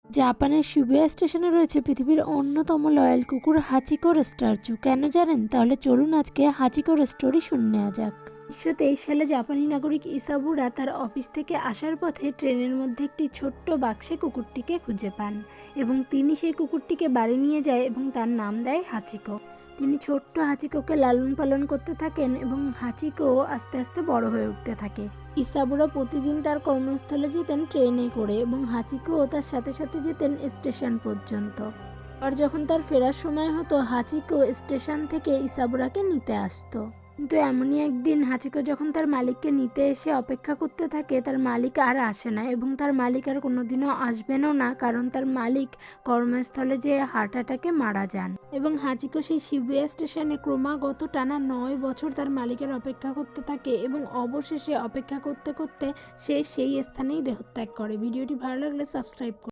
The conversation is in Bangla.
জাপানের শিবুয়া স্টেশনে রয়েছে পৃথিবীর অন্যতম লয়াল কুকুর হাচিকোর স্ট্যাচু। কেন জানেন? তাহলে চলুন আজকে হাচিকোর স্টোরি শুনে নেওয়া যাক। 1923 সালে জাপানি নাগরিক ইসাবুরা তার অফিস থেকে আসার পথে ট্রেনের মধ্যে একটি ছোট্ট বাক্সে কুকুরটিকে খুঁজে পান এবং তিনি সেই কুকুরটিকে বাড়ি নিয়ে যায় এবং তার নাম দেয় হাচিকো। তিনি ছোট্ট হাচিকোকে লালন পালন করতে থাকেন এবং হাচিকো আস্তে আস্তে বড় হয়ে উঠতে থাকে। ইসাবুরা প্রতিদিন তার কর্মস্থলে যেতেন ট্রেনে করে এবং হাচিকোও তার সাথে সাথে যেতেন স্টেশন পর্যন্ত। আর যখন তার ফেরার সময় হতো, হাচিকো স্টেশন থেকে ইসাবুরাকে নিতে আসতো। কিন্তু এমনই একদিন হাচিকো যখন তার মালিককে নিতে এসে অপেক্ষা করতে থাকে, তার মালিক আর আসে না এবং তার মালিক আর কোনোদিনও আসবেনও না, কারণ তার মালিক কর্মস্থলে যে হার্ট অ্যাটাকে মারা যান। এবং হাচিকো সেই শিবুয়া স্টেশনে ক্রমাগত টানা 9 বছর তার মালিকের অপেক্ষা করতে থাকে এবং অবশেষে অপেক্ষা করতে করতে সে সেই স্থানেই দেহত্যাগ করে। ভিডিওটি ভালো লাগলে সাবস্ক্রাইব করুন।